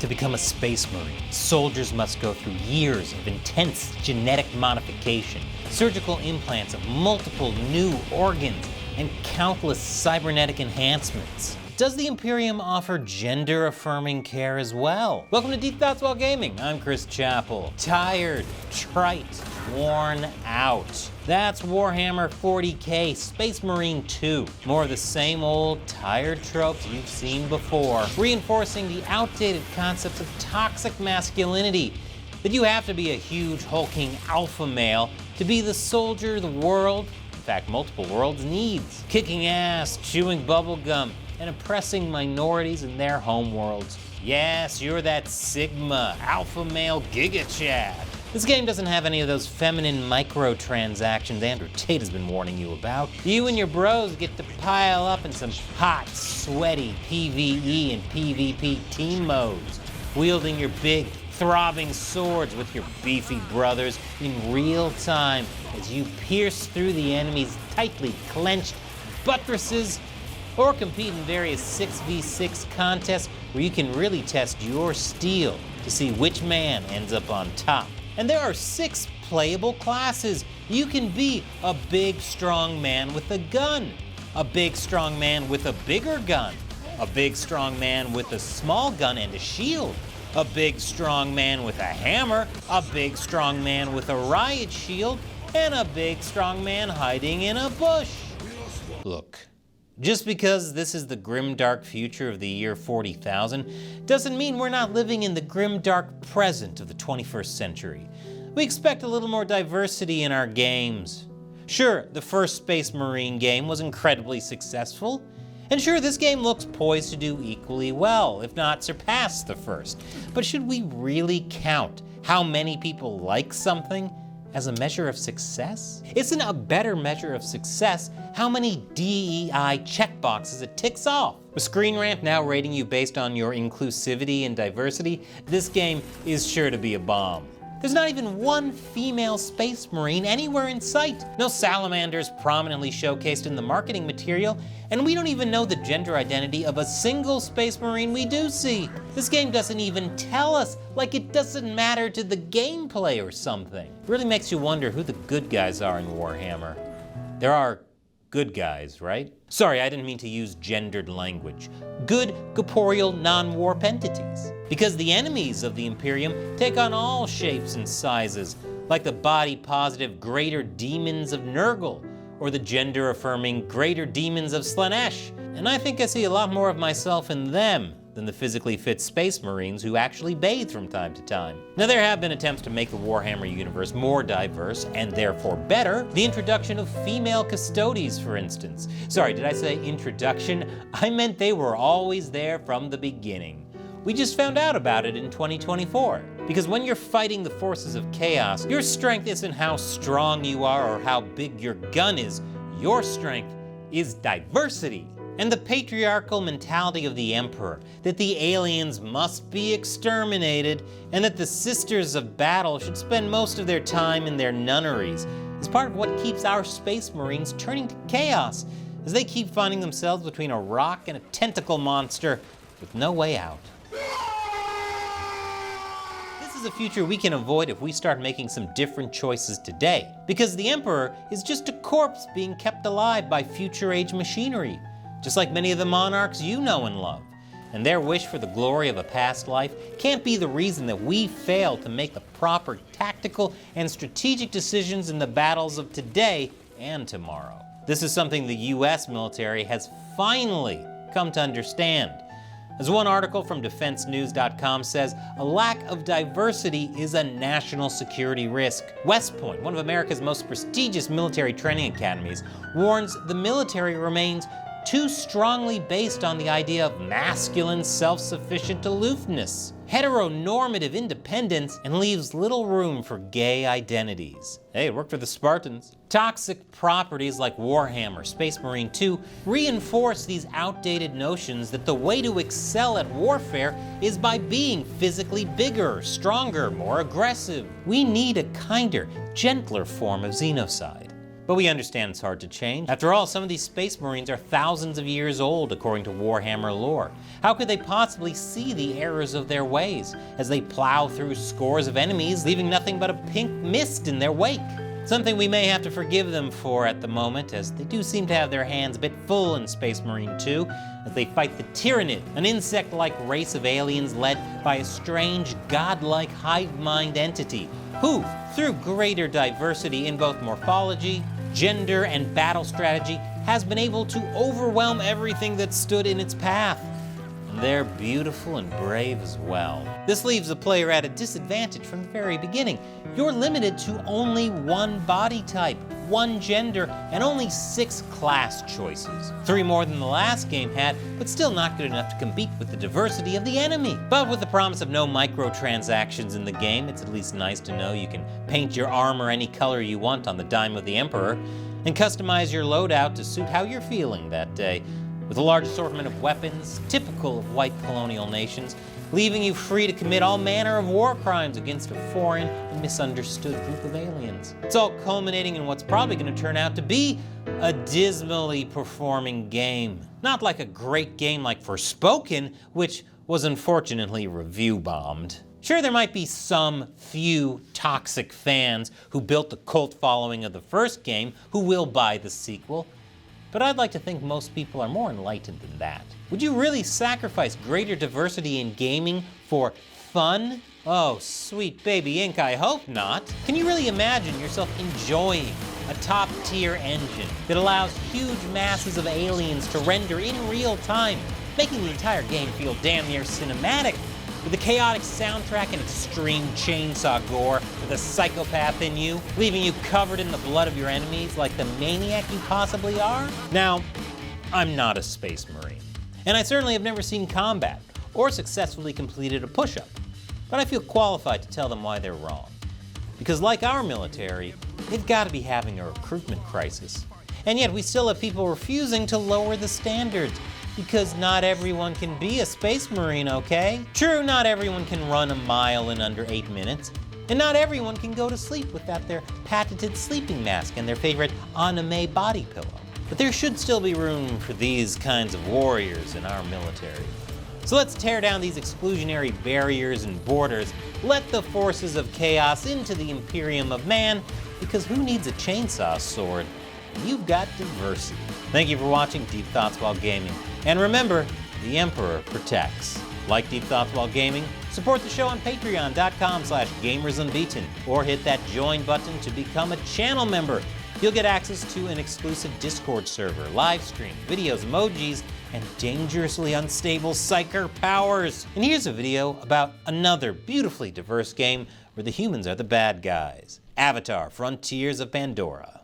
To become a Space Marine, soldiers must go through years of intense genetic modification, surgical implants of multiple new organs, and countless cybernetic enhancements. Does the Imperium offer gender-affirming care as well? Welcome to Deep Thoughts While Gaming. I'm Chris Chappell. Tired, trite, worn out. That's Warhammer 40k Space Marine 2. More of the same old tired tropes you've seen before, reinforcing the outdated concepts of toxic masculinity, that you have to be a huge hulking alpha male to be the soldier the world, in fact multiple worlds, needs. Kicking ass, chewing bubblegum, and oppressing minorities in their homeworlds. Yes, you're that Sigma, alpha male Giga Chad. This game doesn't have any of those feminine microtransactions Andrew Tate has been warning you about. You and your bros get to pile up in some hot, sweaty PvE and PvP team modes, wielding your big, throbbing swords with your beefy brothers in real time as you pierce through the enemy's tightly clenched buttresses, or compete in various 6v6 contests where you can really test your steel to see which man ends up on top. And there are 6 playable classes. You can be a big, strong man with a gun, a big, strong man with a bigger gun, a big, strong man with a small gun and a shield, a big, strong man with a hammer, a big, strong man with a riot shield, and a big, strong man hiding in a bush. Look. Just because this is the grim-dark future of the year 40,000 doesn't mean we're not living in the grim-dark present of the 21st century. We expect a little more diversity in our games. Sure, the first Space Marine game was incredibly successful, and sure, this game looks poised to do equally well, if not surpass the first. But should we really count how many people like something as a measure of success? Isn't a better measure of success how many DEI checkboxes it ticks off? With Screen Rant now rating you based on your inclusivity and diversity, this game is sure to be a bomb. There's not even one female Space Marine anywhere in sight. No salamanders prominently showcased in the marketing material, and we don't even know the gender identity of a single Space Marine we do see. This game doesn't even tell us, like it doesn't matter to the gameplay or something. It really makes you wonder who the good guys are in Warhammer. There are good guys, right? Sorry, I didn't mean to use gendered language. Good, corporeal, non-warp entities. Because the enemies of the Imperium take on all shapes and sizes, like the body-positive greater demons of Nurgle, or the gender-affirming greater demons of Slaanesh. And I think I see a lot more of myself in them than the physically fit Space Marines who actually bathe from time to time. Now, there have been attempts to make the Warhammer universe more diverse, and therefore better. The introduction of female custodies, for instance. Sorry, did I say introduction? I meant they were always there from the beginning. We just found out about it in 2024. Because when you're fighting the forces of chaos, your strength isn't how strong you are or how big your gun is. Your strength is diversity. And the patriarchal mentality of the Emperor, that the aliens must be exterminated, and that the Sisters of Battle should spend most of their time in their nunneries, is part of what keeps our Space Marines turning to chaos, as they keep finding themselves between a rock and a tentacle monster with no way out. This is a future we can avoid if we start making some different choices today, because the Emperor is just a corpse being kept alive by future-age machinery, just like many of the monarchs you know and love. And their wish for the glory of a past life can't be the reason that we fail to make the proper tactical and strategic decisions in the battles of today and tomorrow. This is something the US military has finally come to understand. As one article from DefenseNews.com says, a lack of diversity is a national security risk. West Point, one of America's most prestigious military training academies, warns the military remains too strongly based on the idea of masculine, self-sufficient aloofness, heteronormative independence, and leaves little room for gay identities. Hey, it worked for the Spartans. Toxic properties like Warhammer, Space Marine 2 reinforce these outdated notions that the way to excel at warfare is by being physically bigger, stronger, more aggressive. We need a kinder, gentler form of xenocide. But we understand it's hard to change. After all, some of these Space Marines are thousands of years old, according to Warhammer lore. How could they possibly see the errors of their ways as they plow through scores of enemies, leaving nothing but a pink mist in their wake? Something we may have to forgive them for at the moment, as they do seem to have their hands a bit full in Space Marine 2, as they fight the Tyrannid, an insect-like race of aliens led by a strange, godlike hive mind entity, who, through greater diversity in both morphology, gender, and battle strategy, has been able to overwhelm everything that stood in its path. And they're beautiful and brave as well. This leaves the player at a disadvantage from the very beginning. You're limited to only one body type, one gender, and only 6 class choices. 3 more than the last game had, but still not good enough to compete with the diversity of the enemy. But with the promise of no microtransactions in the game, it's at least nice to know you can paint your armor any color you want on the dime of the Emperor, and customize your loadout to suit how you're feeling that day, with a large assortment of weapons, typical of white colonial nations, leaving you free to commit all manner of war crimes against a foreign and misunderstood group of aliens. It's all culminating in what's probably going to turn out to be a dismally performing game. Not like a great game like Forspoken, which was unfortunately review-bombed. Sure, there might be some few toxic fans who built the cult following of the first game who will buy the sequel, but I'd like to think most people are more enlightened than that. Would you really sacrifice greater diversity in gaming for fun? Oh, sweet baby ink, I hope not. Can you really imagine yourself enjoying a top-tier engine that allows huge masses of aliens to render in real time, making the entire game feel damn near cinematic, with a chaotic soundtrack and extreme chainsaw gore with a psychopath in you, leaving you covered in the blood of your enemies like the maniac you possibly are? Now, I'm not a Space Marine, and I certainly have never seen combat or successfully completed a push-up, but I feel qualified to tell them why they're wrong. Because like our military, they've got to be having a recruitment crisis. And yet we still have people refusing to lower the standards, because not everyone can be a Space Marine, okay? True, not everyone can run a mile in under 8 minutes, and not everyone can go to sleep without their patented sleeping mask and their favorite anime body pillow. But there should still be room for these kinds of warriors in our military. So let's tear down these exclusionary barriers and borders, let the forces of chaos into the Imperium of man, because who needs a chainsaw sword? You've got diversity. Thank you for watching Deep Thoughts While Gaming. And remember, the Emperor protects. Like Deep Thoughts While Gaming, support the show on patreon.com/gamersunbeaten, or hit that join button to become a channel member. You'll get access to an exclusive Discord server, live stream, videos, emojis, and dangerously unstable psyker powers. And here's a video about another beautifully diverse game where the humans are the bad guys. Avatar: Frontiers of Pandora.